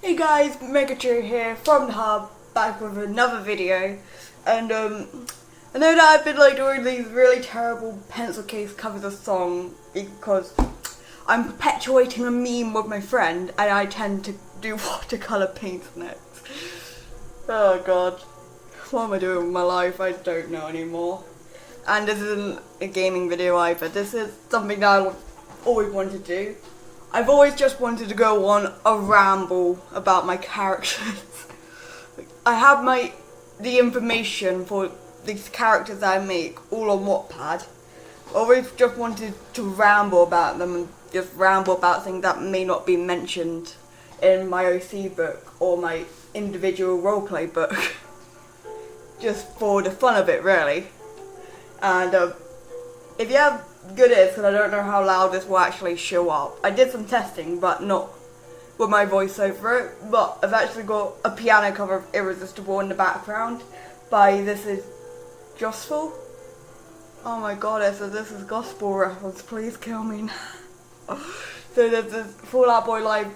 Hey guys, Megatrue here from the Hub, back with another video, and I know that I've been doing these really terrible pencil case covers of songs because I'm perpetuating a meme with my friend and I tend to do watercolour paints next. Oh god, what am I doing with my life? I don't know anymore. And this isn't a gaming video either, this is something that I've always wanted to do. I've always just wanted to go on a ramble about my characters. I have the information for these characters I make all on Wattpad. I always just wanted to ramble about them and just ramble about things that may not be mentioned in my OC book or my individual roleplay book. Just for the fun of it, really. And if you have good ears, because I don't know how loud this will actually show up. I did some testing, but not with my voice over it. But I've actually got a piano cover of Irresistible in the background by This Is Justful. Oh my god, this is gospel reference, please kill me now. So there's this Fall Out Boy live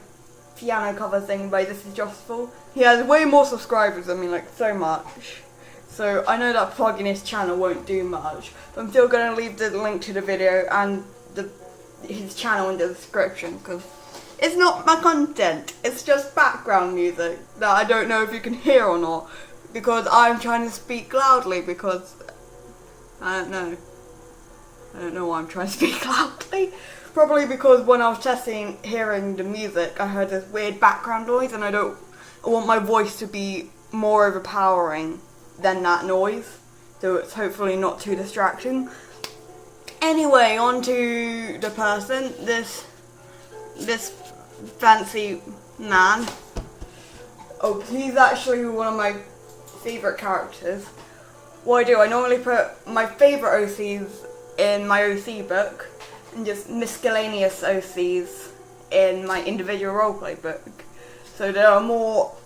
piano cover thing by This Is Justful. He has way more subscribers than me, so much. So I know that plugging his channel won't do much, but I'm still going to leave the link to the video and his channel in the description, because it's not my content, it's just background music that I don't know if you can hear or not, because I'm trying to speak loudly, because I don't know why I'm trying to speak loudly. Probably because when I was testing hearing the music, I heard this weird background noise, and I want my voice to be more overpowering than that noise, so it's hopefully not too distracting. Anyway, on to the person, this fancy man. Oh, he's actually one of my favourite characters. What I normally put my favourite OCs in my OC book, and just miscellaneous OCs in my individual roleplay book. So there are more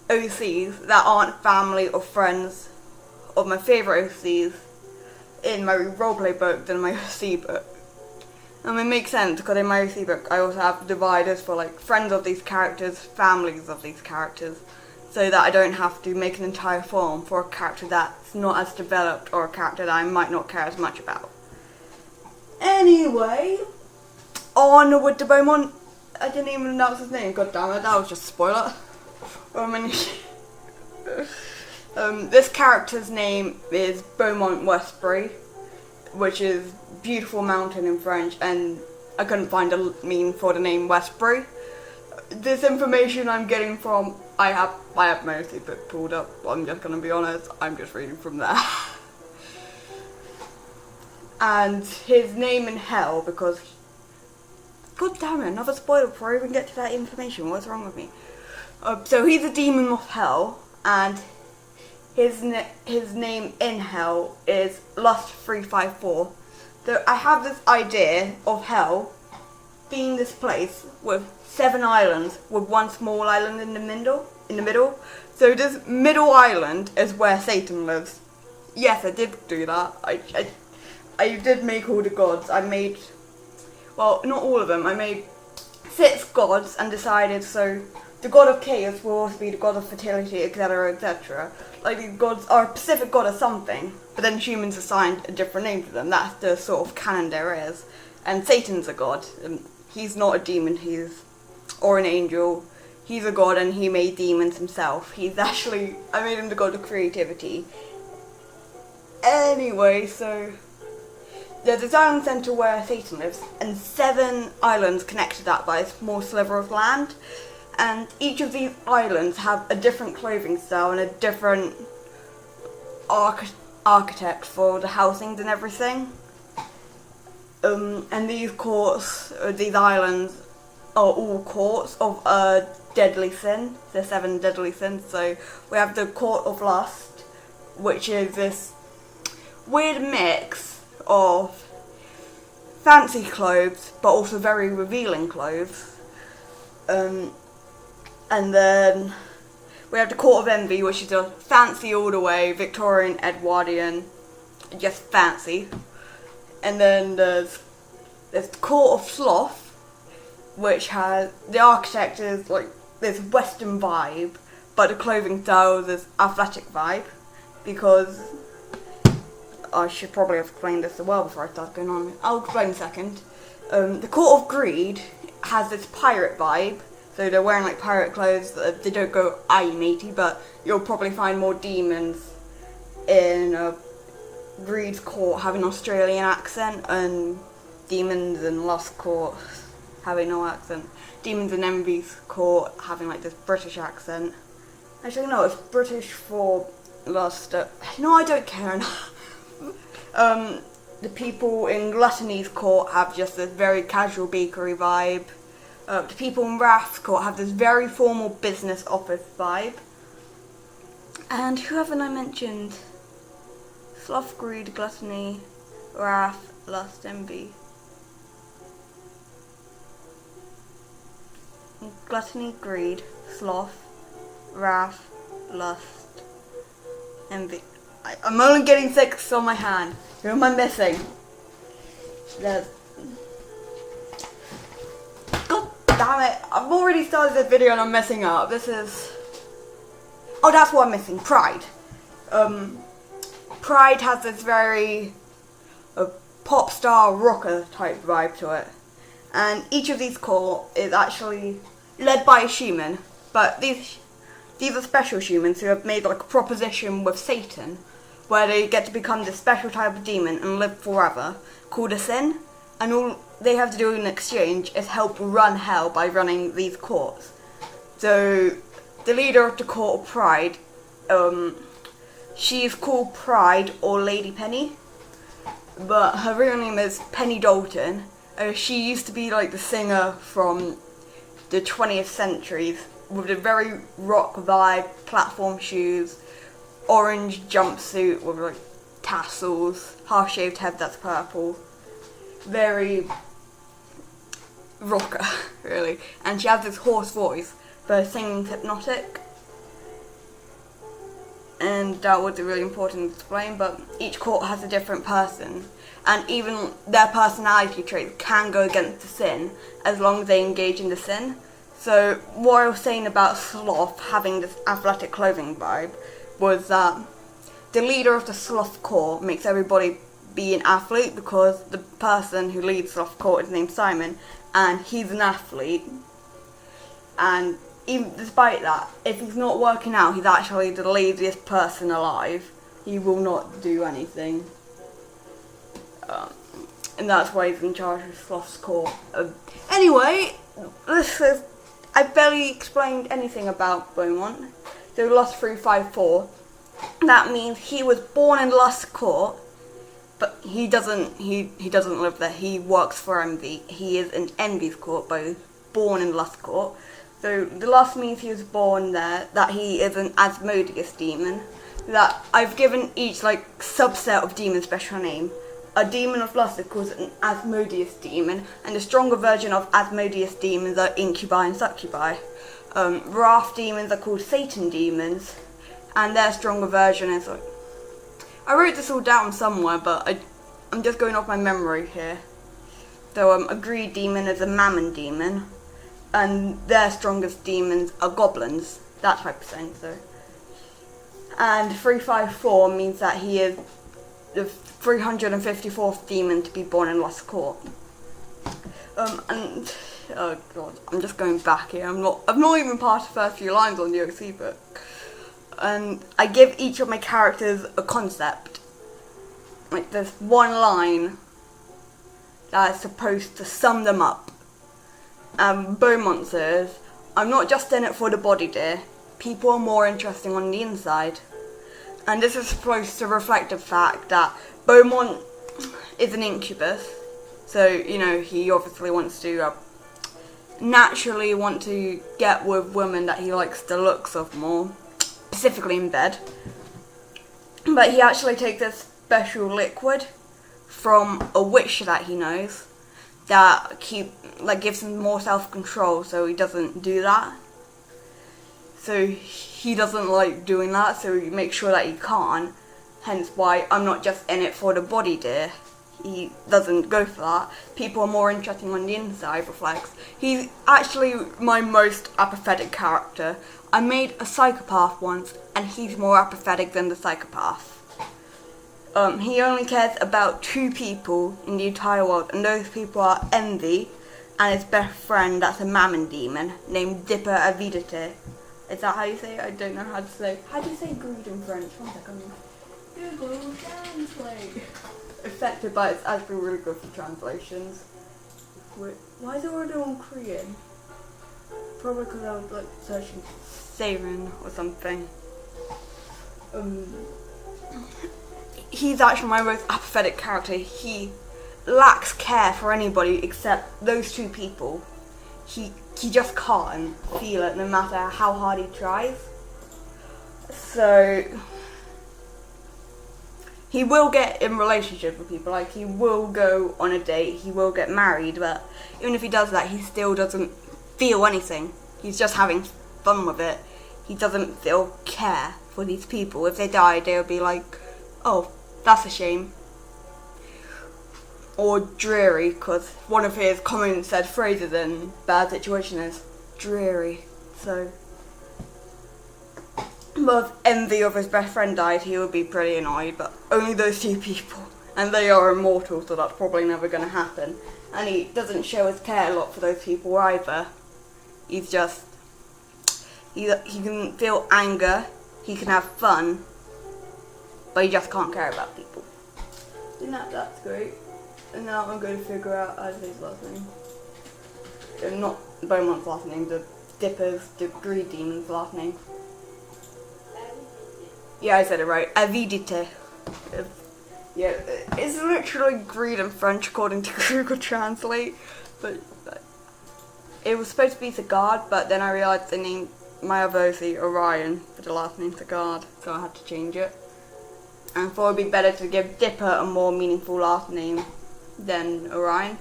OCs that aren't family or friends of my favourite OCs in my roleplay book than my OC book. And it makes sense, because in my OC book I also have dividers for friends of these characters, families of these characters, so that I don't have to make an entire form for a character that's not as developed or a character that I might not care as much about. Anyway, on with the Beaumont. I didn't even announce his name, god damn it, that was just a spoiler. This character's name is Beaumont Westbury, which is beautiful mountain in French, and I couldn't find a meaning for the name Westbury. This information I'm getting from, I have my OC book pulled up, I'm just gonna be honest, I'm just reading from there. And his name in hell, because, god damn it, another spoiler before I even get to that information, what's wrong with me? So he's a demon of hell, and his name in hell is Lust 354. So I have this idea of hell being this place with 7 islands, with one small island in the middle. So this middle island is where Satan lives. Yes, I did do that. I did make all the gods. I made, well, not all of them. I made 6 gods and decided the god of chaos will also be the god of fertility, etc., etc. These gods are a specific god of something, but then humans assigned a different name to them. That's the sort of canon there is. And Satan's a god. He's not a demon, or an angel. He's a god, and he made demons himself. I made him the god of creativity. Anyway, so there's this island centre where Satan lives, and 7 islands connect to that by a small sliver of land. And each of these islands have a different clothing style and a different architect for the housings and everything. And these islands are all courts of a deadly sin. There's 7 deadly sins. So we have the Court of Lust, which is this weird mix of fancy clothes, but also very revealing clothes. And then we have the Court of Envy, which is a fancy all the way, Victorian, Edwardian, just fancy. And then there's the Court of Sloth, which has, the architect is this Western vibe, but the clothing style is this athletic vibe, because I should probably have explained this as well before I start going on. I'll explain in a second. The Court of Greed has this pirate vibe, so they're wearing like pirate clothes. They don't go aye matey, but you'll probably find more demons in Greed's court having an Australian accent, and demons in Lust court having no accent. Demons in Envy's court having like this British accent. Actually no, it's British for Lust. No, I don't care. The people in Gluttony's court have just this very casual bakery vibe. The people in Wrath's court have this very formal business office vibe. And who haven't I mentioned? Sloth, Greed, Gluttony, Wrath, Lust, Envy. Gluttony, Greed, Sloth, Wrath, Lust, Envy. I'm only getting 6 on my hand. Who am I missing? There's... God damn it. I've already started this video and I'm messing up. This is... Oh, that's what I'm missing. Pride. Pride has this very pop star rocker type vibe to it. And each of these court is actually led by a shaman. But these are special humans who have made like a proposition with Satan, where they get to become this special type of demon and live forever, called a sin, and all they have to do in exchange is help run hell by running these courts. So, the leader of the Court of Pride, she's called Pride or Lady Penny, but her real name is Penny Dalton. She used to be like the singer from the 20th century, with a very rock vibe, platform shoes, orange jumpsuit with like tassels, half shaved head that's purple. Very rocker, really. And she has this hoarse voice, but her singing's hypnotic. And that was really important to explain, but each court has a different person, and even their personality traits can go against the sin as long as they engage in the sin. So what I was saying about Sloth having this athletic clothing vibe was that the leader of the Sloth court makes everybody be an athlete, because the person who leads Sloth court is named Simon, and he's an athlete. And even despite that, if he's not working out, he's actually the laziest person alive. He will not do anything. And that's why he's in charge of Sloth's court. Anyway, I barely explained anything about Beaumont. So Lust 354. That means he was born in Lust court, but he doesn't live there. He works for Envy. He is in Envy's court, but he's born in Lust court. So the Lust means he was born there, that he is an Asmodeus demon. That I've given each like subset of demon special name. A demon of Lust is called an Asmodeus demon, and the stronger version of Asmodeus demons are incubi and succubi. Wrath demons are called Satan demons, and their stronger version is like... I wrote this all down somewhere, but I'm just going off my memory here. So a Greed demon is a Mammon demon, and their strongest demons are goblins, that type of thing. So, and 354 means that he is the 354th demon to be born in Lust Court. And oh god, I'm just going back here. I've not even passed the first few lines on the OC book. And I give each of my characters a concept. Like there's one line that is supposed to sum them up. Beaumont says, "I'm not just in it for the body, dear. People are more interesting on the inside." And this is supposed to reflect the fact that Beaumont is an incubus. So, you know, he obviously wants to naturally want to get with women that he likes the looks of more, specifically in bed. But he actually takes a special liquid from a witch that he knows that gives him more self-control, so he doesn't do that. So he doesn't like doing that, so he makes sure that he can't. Hence why I'm not just in it for the body, dear. he doesn't go for that. People are more interesting on the inside with Flex. He's actually my most apathetic character. I made a psychopath once, and he's more apathetic than the psychopath. He only cares about 2 people in the entire world, and those people are Envy and his best friend, that's a mammon demon, named Dipper Avidite. Is that how you say it? I don't know how to say. How do you say greed in French? One second. Google Translate. Affected by it's actually really good for translations. Wait, why is it already on Korean? Probably because I was like searching Siren or something. He's actually my most apathetic character. He lacks care for anybody except those 2 people. He just can't feel it no matter how hard he tries. So he will get in relationships with people, like he will go on a date, he will get married, but even if he does that, he still doesn't feel anything. He's just having fun with it. He doesn't feel care for these people. If they die, they'll be like, oh, that's a shame. Or dreary, because one of his common said phrases in Bad Situation is dreary. So, but if Envy of his best friend died, he would be pretty annoyed, but only those 2 people. And they are immortal, so that's probably never going to happen. And he doesn't show his care a lot for those people either. He's just, he can feel anger, he can have fun, but he just can't care about people. And that's great. And now I'm going to figure out how to say his last name. Not Beaumont's last name, the Greed Demon's last name. Yeah, I said it right. Avidite. Yeah, it's literally greed in French according to Google Translate. But it was supposed to be Sagard, but then I realised they named my other OC Orion for the last name Sagard, so I had to change it. And I thought it would be better to give Dipper a more meaningful last name than Orion.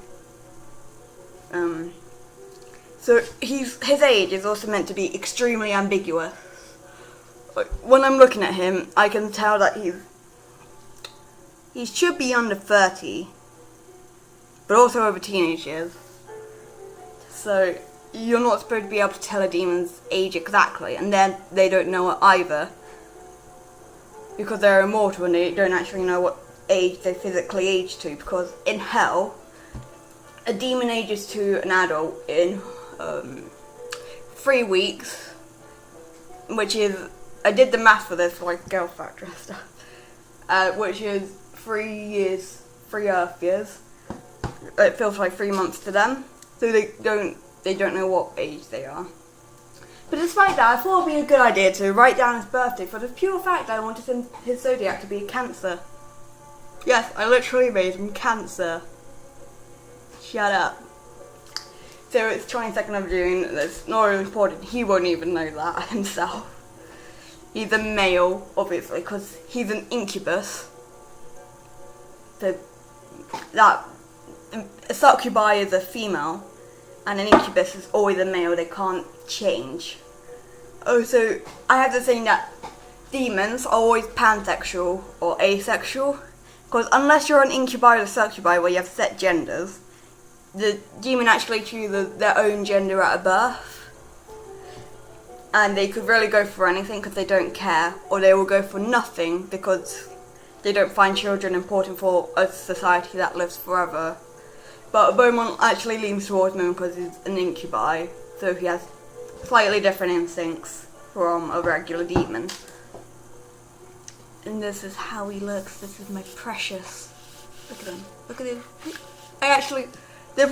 So his age is also meant to be extremely ambiguous. Like, when I'm looking at him, I can tell that he should be under 30, but also over teenage years. So you're not supposed to be able to tell a demon's age exactly, and then they don't know it either, because they're immortal and they don't actually know what age they physically age to, because in hell, a demon ages to an adult in 3 weeks, which is, I did the math for this for like Girl Factor and stuff, which is 3 years, 3 Earth years. It feels like 3 months to them, so they don't know what age they are. But despite that, I thought it would be a good idea to write down his birthday for the pure fact I wanted his zodiac to be Cancer. Yes, I literally made him Cancer. Shut up. So it's 22nd of June, that's not really important, he won't even know that himself. He's a male, obviously, because he's an incubus. So a succubi is a female, and an incubus is always a male, they can't change. Oh, so I have the saying that demons are always pansexual or asexual, because unless you're an incubi or a succubi where you have set genders, the demon actually chooses their own gender at a birth. And they could really go for anything because they don't care, or they will go for nothing because they don't find children important for a society that lives forever. But Beaumont actually leans towards men because he's an incubi, so he has slightly different instincts from a regular demon. And this is how he looks. This is my precious. Look at him. Look at him. This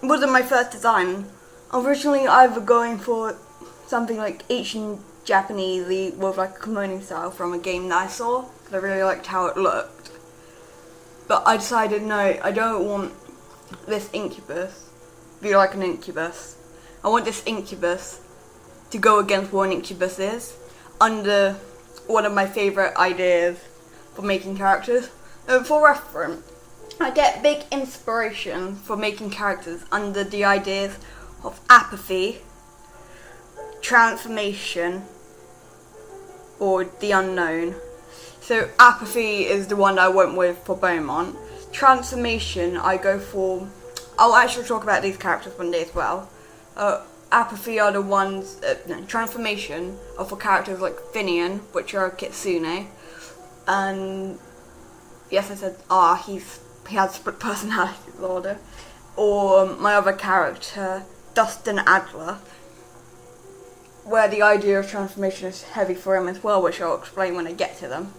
wasn't my first design. Originally, I was going for something like Asian Japanese with like a kimono style from a game that I saw, because I really liked how it looked. But I decided no, I don't want this incubus to be like an incubus. I want this incubus to go against what an incubus is, under one of my favourite ideas for making characters. For reference, I get big inspiration for making characters under the ideas of apathy, transformation, or the unknown. So apathy is the one that I went with for Beaumont. transformation, I go for... I'll actually talk about these characters one day as well. Apathy are the ones... transformation are for characters like Finian, which are Kitsune. And... yes, I said, he has split personality disorder. Or my other character, Dustin Adler, where the idea of transformation is heavy for him as well, which I'll explain when I get to them.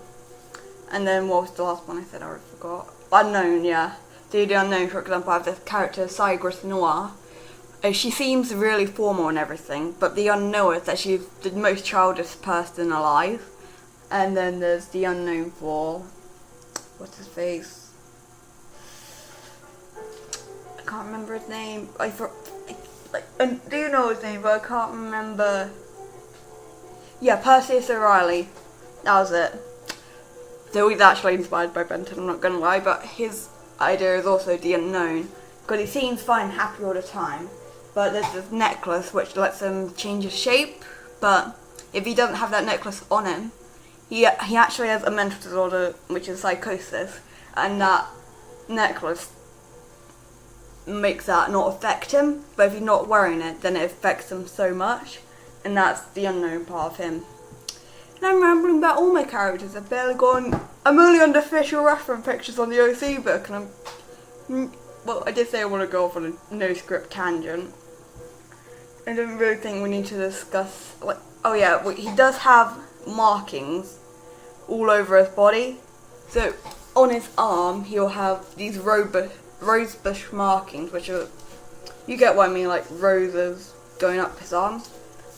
And then what was the last one I said? I already forgot. Unknown, yeah. The Unknown, for example, I have this character, Cygris Noir. She seems really formal and everything, but the unknown is that she's the most childish person alive. And then there's the Unknown for... what's his face? I can't remember his name. I do know his name, but I can't remember. Yeah, Perseus O'Reilly. That was it. So he's actually inspired by Benton, I'm not gonna lie, but his idea is also the Unknown, because he seems fine and happy all the time. But there's this necklace which lets him change his shape, but if he doesn't have that necklace on him, he actually has a mental disorder, which is psychosis, and that necklace makes that not affect him, but if he's not wearing it, then it affects him so much, and that's the unknown part of him. And I'm rambling about all my characters. I've barely gone... I'm only on the official reference pictures on the OC book, and well, I did say I want to go off on a no-script tangent. I don't really think we need to discuss... oh yeah, he does have markings all over his body. So, on his arm, he'll have these rosebush markings, which are... you get what I mean, like roses going up his arms.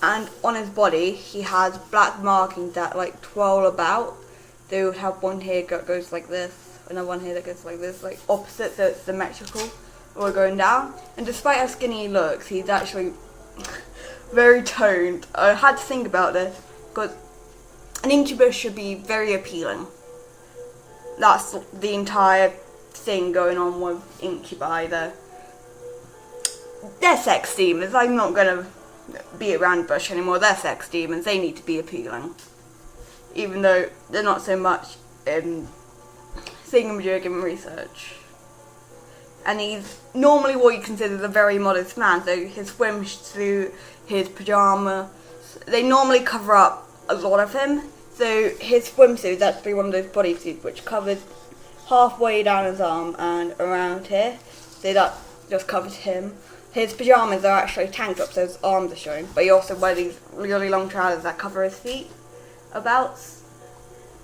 And on his body, he has black markings that twirl about. They would have one here that goes like this, another one here that goes like this, like opposite, so it's symmetrical, or going down. And despite how skinny he looks, he's actually very toned. I had to think about this, because an incubus should be very appealing. That's the entire thing going on with incubi. They're sex demons. I'm not gonna be around bush anymore. They're sex demons. They need to be appealing, even though they're not so much in thingamajig and research. And he's normally what you consider a very modest man, so his swimsuit, his pyjamas, they normally cover up a lot of him. So his swimsuit is actually one of those bodysuits which covers halfway down his arm and around here, so that just covers him. His pyjamas are actually tank tops, so his arms are showing, but he also wears these really long trousers that cover his feet about.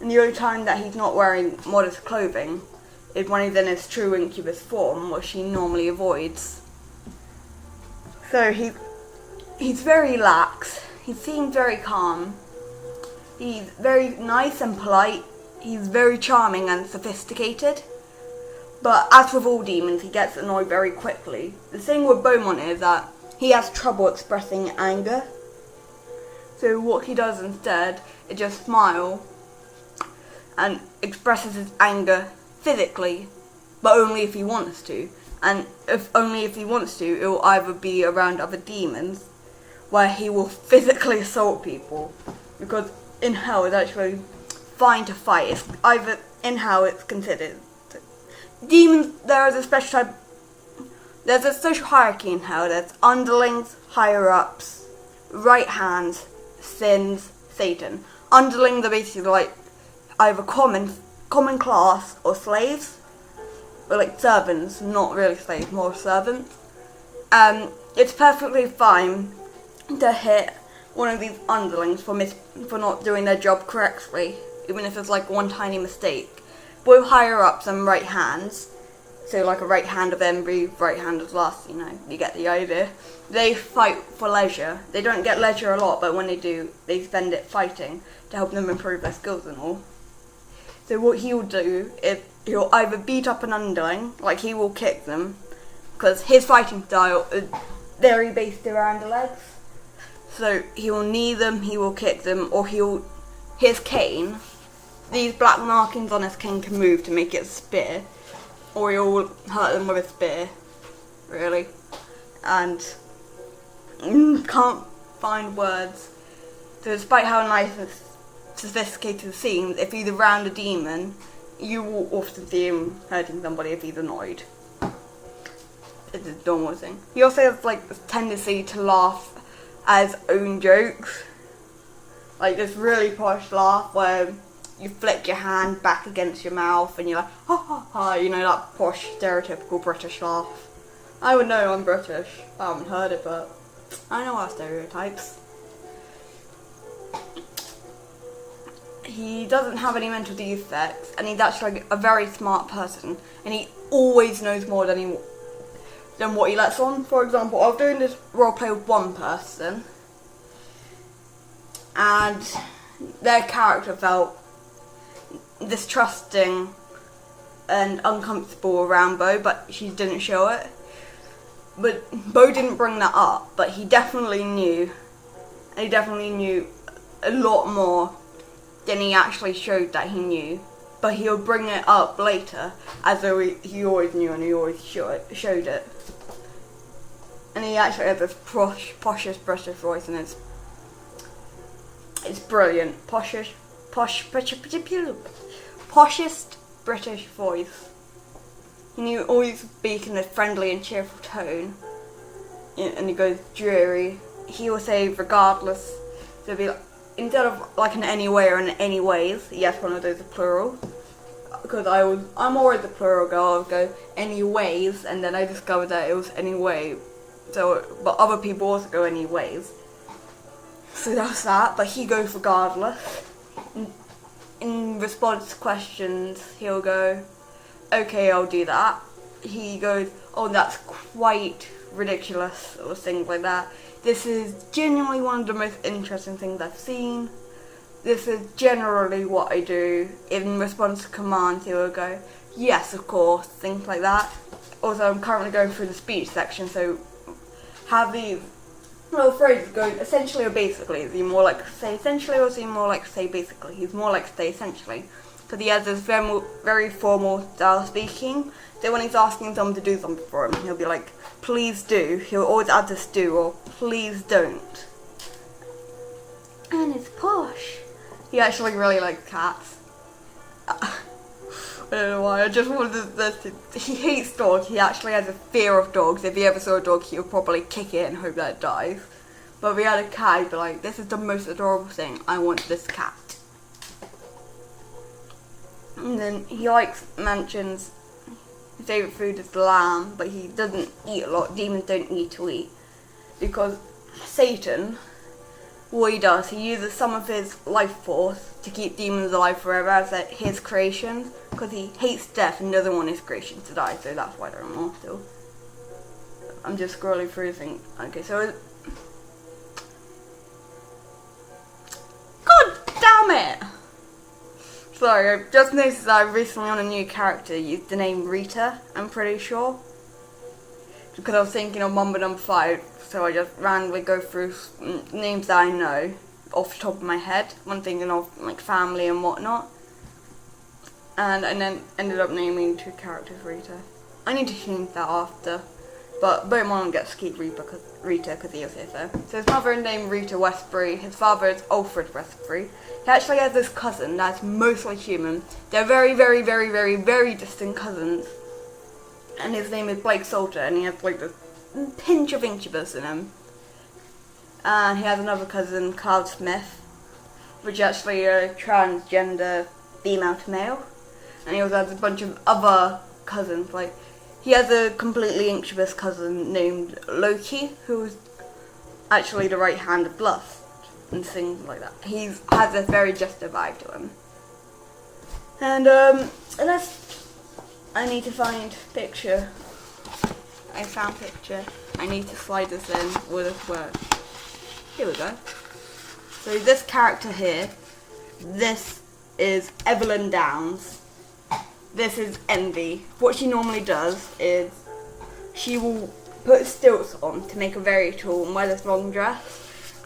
And the only time that he's not wearing modest clothing is when he's in his true incubus form, which he normally avoids. So he's very lax, he seems very calm, he's very nice and polite, he's very charming and sophisticated. But as with all demons, he gets annoyed very quickly. The thing with Beaumont is that he has trouble expressing anger. So what he does instead is just smile and expresses his anger physically, but only if he wants to. And only if he wants to, it will either be around other demons, where he will physically assault people. Because in hell it's actually fine to fight. It's either in hell it's considered... demons, there's a social hierarchy in hell. There's underlings, higher-ups, right hands, sins, Satan. Underlings are basically either common class or slaves, or servants, not really slaves, more servants. It's perfectly fine to hit one of these underlings for not doing their job correctly, even if it's one tiny mistake. With higher ups and right hands, so a right hand of envy, right hand of lust, you get the idea. They fight for leisure. They don't get leisure a lot, but when they do, they spend it fighting to help them improve their skills and all. So what he'll do is he'll either beat up an underling, he will kick them, because his fighting style is very based around the legs. So he will knee them, he will kick them, or his cane. These black markings on his cane can move to make it a spear, or he'll hurt them with a spear, really. And can't find words. So despite how nice and sophisticated it seems, if he's around a demon, you will often see him hurting somebody if he's annoyed. It's a normal thing. He also has like this tendency to laugh at his own jokes. Like this really posh laugh where you flick your hand back against your mouth and you're like, ha ha ha, you know, that posh, stereotypical British laugh. I would know, I'm British. I haven't heard it, but I know our stereotypes. He doesn't have any mental defects, and he's actually a very smart person, and he always knows more than what he lets on. For example, I was doing this roleplay with one person, and their character felt distrusting and uncomfortable around Bo, but she didn't show it. But Bo didn't bring that up, but he definitely knew, and he definitely knew a lot more than he actually showed that he knew. But he'll bring it up later, as though he always knew and he always showed it. And he actually has this poshest British voice, and it's brilliant. Poshest British voice. And he always speaks in a friendly and cheerful tone. And he goes dreary. He will say regardless. So it'll be like, instead of like an anyway or an anyways, yes, one of those are plural. Because I'm always the plural girl. I would go anyways, and then I discovered that it was anyway. So, but other people also go anyways. So that's that. But he goes regardless. In response to questions, he'll go, okay, I'll do that. He goes, oh, that's quite ridiculous, or things like that. This is genuinely one of the most interesting things I've seen. This is generally what I do. In response to commands, he will go, yes, of course, things like that. Also, I'm currently going through the speech section, so have these little phrases going essentially or basically. Is he more like say essentially, or is he more like say basically? He's more like say essentially. Because he has this very formal style of speaking. So when he's asking someone to do something for him, he'll be like, please do. He'll always add this do, or please don't. And it's posh. He actually really likes cats. I don't know why, I just wanted this. He hates dogs. He actually has a fear of dogs. If he ever saw a dog, he would probably kick it and hope that it dies. But if he had a cat, he'd be like, this is the most adorable thing. I want this cat. And then he mentions his favourite food is lamb, but he doesn't eat a lot. Demons don't need to eat. Because Satan, what he does, he uses some of his life force to keep demons alive forever as his creations, because he hates death and doesn't want his creations to die, so that's why they're immortal. I'm just scrolling through things. Okay, so God damn it! Sorry, I've just noticed that I've recently on a new character used the name Rita, I'm pretty sure. Because I was thinking of Mamba number 5, so I just randomly go through names that I know off the top of my head. One thinking of like family and whatnot. And then ended up naming 2 characters Rita. I need to change that after. But Beaumont gets to keep Rita because he was here so. So his mother is named Rita Westbury. His father is Alfred Westbury. He actually has this cousin that's mostly human. They're very, very, very, very, very distant cousins. And his name is Blake Salter, and he has like this pinch of incubus in him. And he has another cousin, Cloud Smith, which is actually a transgender female to male. And he also has a bunch of other cousins, like he has a completely incubus cousin named Loki, who's actually the right hand of lust, and things like that. He has a very Jester vibe to him. And I need to find picture. I found picture. I need to slide this in. Will this work? Here we go. So this character here, this is Evelyn Downs. This is Envy. What she normally does is she will put stilts on to make her very tall and wear this long dress,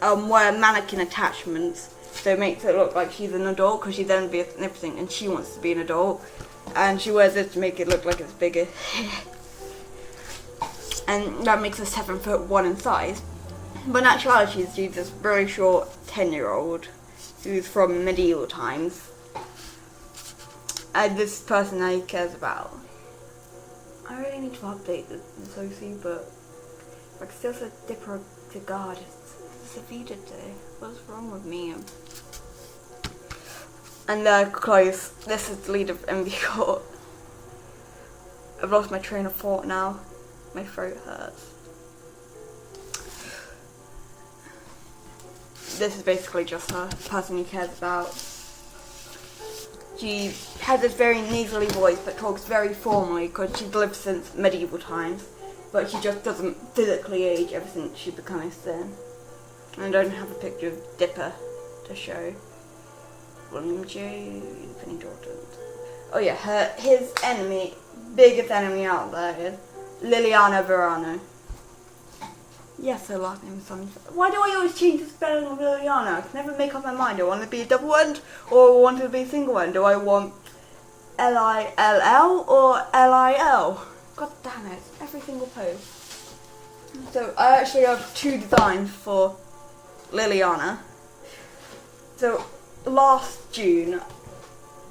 wear mannequin attachments, so it makes it look like she's an adult because she's envious and everything, and she wants to be an adult. And she wears this to make it look like it's bigger. And that makes her 7'1" in size. But in actuality, she's this really short 10-year-old who's from medieval times. and this person that he cares about. I really need to update the Sophie, but like still said Dipper to God. It's a Vita day. What's wrong with me? And close. This is the lead of MV Court. I've lost my train of thought now. My throat hurts. This is basically just her, the person he cares about. She has this very nasally voice but talks very formally because she's lived since medieval times, but she just doesn't physically age ever since she became a sin. And I don't have a picture of Dipper to show. William J. Penny Jordan. Oh yeah, his enemy, biggest enemy out there is Liliana Verano. Yes, her last name is something. Why do I always change the spelling of Liliana? I can never make up my mind. Do I want it to be a double end or want it to be a single end? Do I want Lill or Lil? God damn it, every single post. So I actually have two designs for Liliana. So last June,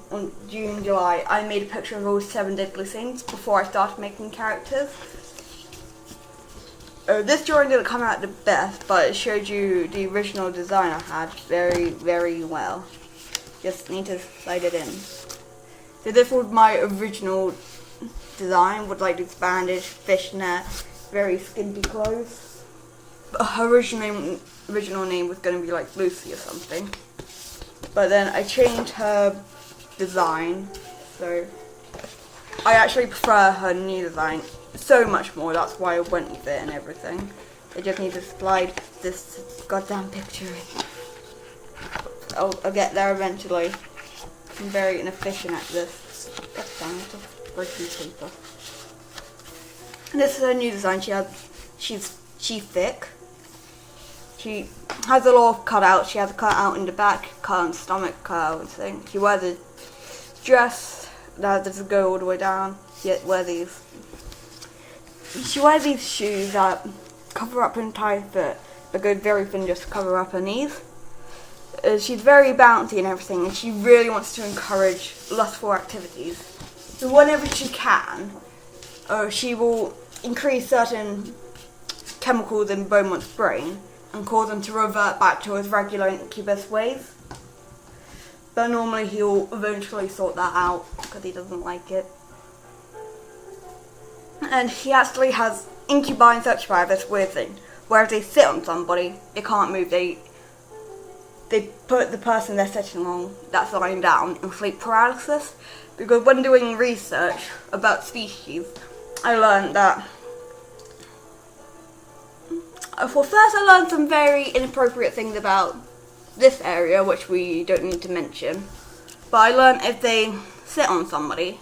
on June, July, I made a picture of all 7 deadly sins before I started making characters. This drawing didn't come out the best, but it showed you the original design I had very, very well. Just need to slide it in. So this was my original design with like this bandage, fishnet, very skimpy clothes. But her original name was going to be like Lucy or something. But then I changed her design, so I actually prefer her new design so much more. That's why I went with it and everything. I just need to slide this goddamn picture in. I'll get there eventually. I'm very inefficient at this. That's fine, it's just breaking paper. This is her new design. She's thick. She has a lot of cutouts. She has a cutout in the back, cut on the stomach, cut out and thing. She wears a dress that doesn't go all the way down. Yet wear these. She wears these shoes that cover up her entire foot, but go very thin just to cover up her knees. She's very bouncy and everything, and she really wants to encourage lustful activities. So whenever she can, she will increase certain chemicals in Beaumont's brain and cause him to revert back to his regular incubus ways. But normally he'll eventually sort that out because he doesn't like it. And he actually has incubi and succubi, this weird thing, where if they sit on somebody, they can't move. They put the person they're sitting on that's lying down in sleep paralysis. Because when doing research about species, I learned that. Well, first I learned some very inappropriate things about this area, which we don't need to mention. But I learned if they sit on somebody,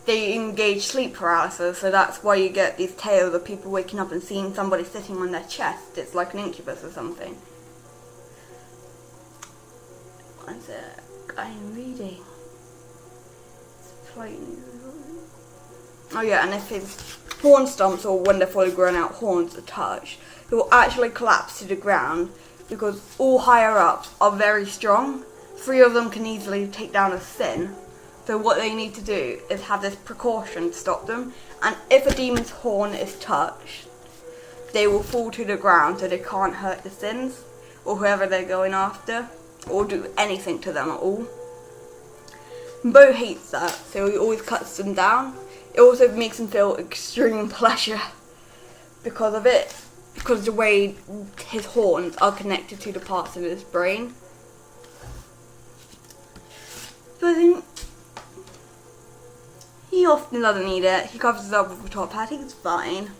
they engage sleep paralysis, so that's why you get these tales of people waking up and seeing somebody sitting on their chest. It's like an incubus or something. One sec, I'm reading. It's plain. Oh yeah, and if his horn stumps or when they're fully grown out horns are touched, it will actually collapse to the ground because all higher ups are very strong. 3 of them can easily take down a sin. So what they need to do is have this precaution to stop them. And if a demon's horn is touched, they will fall to the ground so they can't hurt the sins or whoever they're going after or do anything to them at all. Bo hates that, so he always cuts them down. It also makes him feel extreme pleasure because of it, because the way his horns are connected to the parts of his brain. But I think he often doesn't need it. He covers it up with a top hat. He's fine.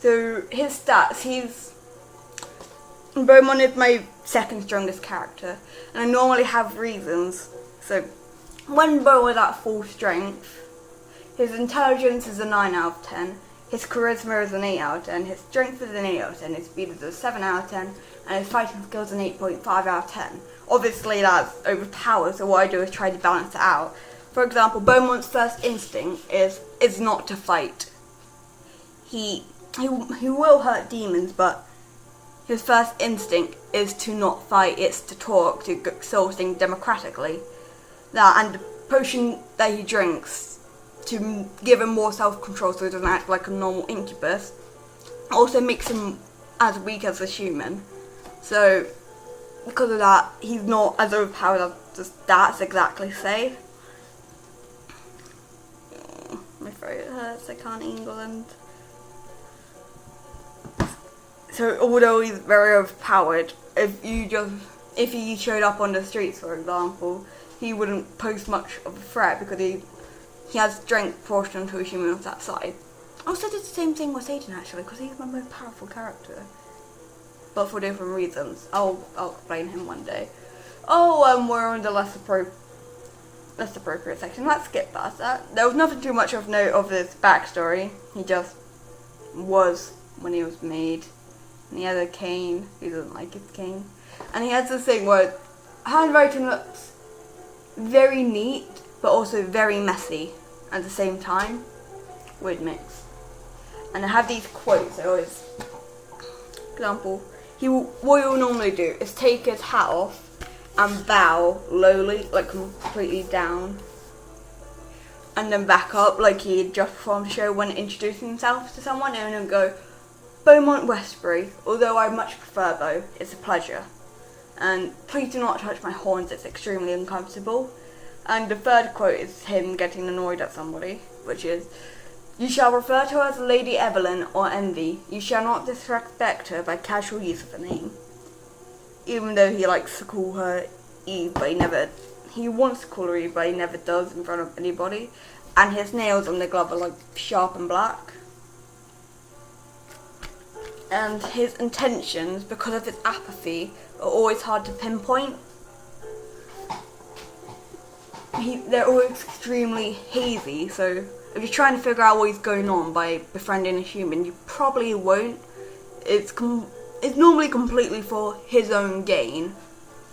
So his stats, Beaumont is my second strongest character, and I normally have reasons. So when Beau is at full strength, his intelligence is a 9 out of 10, his charisma is an 8 out of 10, his strength is an 8 out of 10, his speed is a 7 out of 10, and his fighting skills an 8.5 out of 10. Obviously that's overpowered, so what I do is try to balance it out. For example, Beaumont's first instinct is not to fight. He will hurt demons, but his first instinct is to not fight, it's to talk, to solve things democratically. That and the potion that he drinks to give him more self-control so he doesn't act like a normal incubus also makes him as weak as a human. So because of that, he's not as overpowered as the stats exactly say. My throat hurts, I can't England. So although he's very overpowered, if he showed up on the streets, for example, he wouldn't pose much of a threat because he has strength proportional to a human of that size. I also did the same thing with Satan actually, because he's my most powerful character, but for different reasons. I'll explain him one day. Oh, we're on the less appropriate section. Let's skip past that. There was nothing too much of note of his backstory. He just was when he was made. And he has a cane. He doesn't like his cane. And he has this thing where handwriting looks very neat, but also very messy at the same time. Weird mix. And I have these quotes. I always, example, what he'll normally do is take his hat off and bow lowly, like completely down, and then back up like he just performed a show when introducing himself to someone, and then go, Beaumont Westbury, although I much prefer Beau, it's a pleasure. And please do not touch my horns, it's extremely uncomfortable. And the third quote is him getting annoyed at somebody, which is, you shall refer to her as Lady Evelyn or Envy. You shall not disrespect her by casual use of a name. Even though he likes to call her Eve, but he wants to call her Eve, but he never does in front of anybody. And his nails on the glove are like sharp and black. And his intentions, because of his apathy, are always hard to pinpoint. They're always extremely hazy, so if you're trying to figure out what he's going on by befriending a human, you probably won't. It's normally completely for his own gain,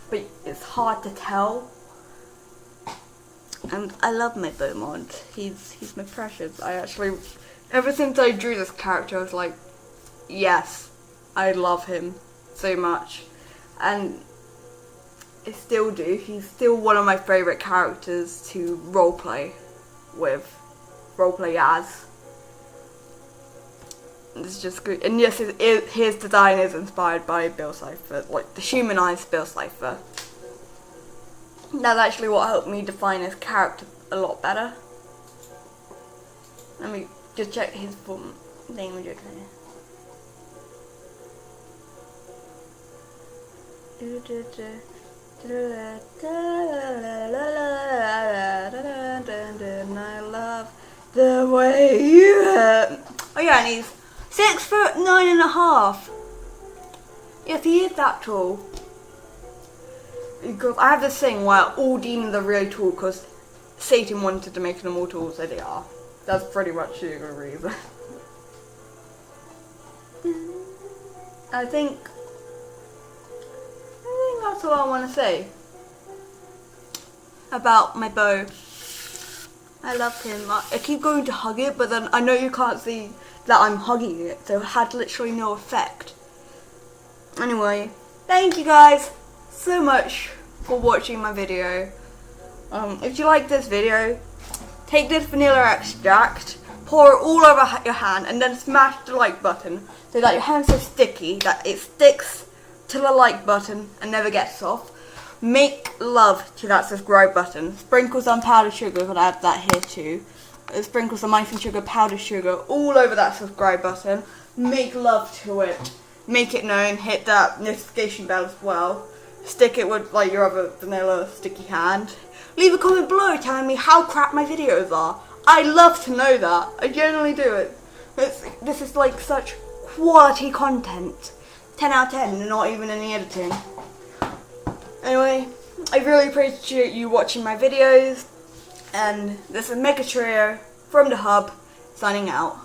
but it's hard to tell. And I love my Beaumont. He's my precious. Ever since I drew this character, I was like, yes, I love him so much. And I still do. He's still one of my favourite characters to roleplay as. It's just good. And yes, his design is inspired by Bill Cipher, like the humanized Bill Cipher. That's actually what helped me define his character a lot better. Let me just check his full name. I love the way you hurt. Oh yeah, and he's 6'9.5". Yes, he is that tall. Because I have this thing where all demons are really tall because Satan wanted to make them all tall, so they are. That's pretty much the reason. I think that's all I want to say about my Beau. I love him. I keep going to hug it, but then I know you can't see that I'm hugging it, so it had literally no effect. Anyway, thank you guys so much for watching my video. If you like this video, take this vanilla extract, pour it all over your hand, and then smash the like button so that your hand's so sticky that it sticks to the like button and never gets off. Make love to that subscribe button. Sprinkle some powdered sugar, because I have that here too. Sprinkle some icing sugar, powdered sugar all over that subscribe button. Make love to it. Make it known. Hit that notification bell as well. Stick it with like your other vanilla sticky hand. Leave a comment below telling me how crap my videos are. I love to know that. I genuinely do it. This is like such quality content. 10 out of 10, not even any editing. Anyway, I really appreciate you watching my videos, and this is Mega Trio from the Hub, signing out.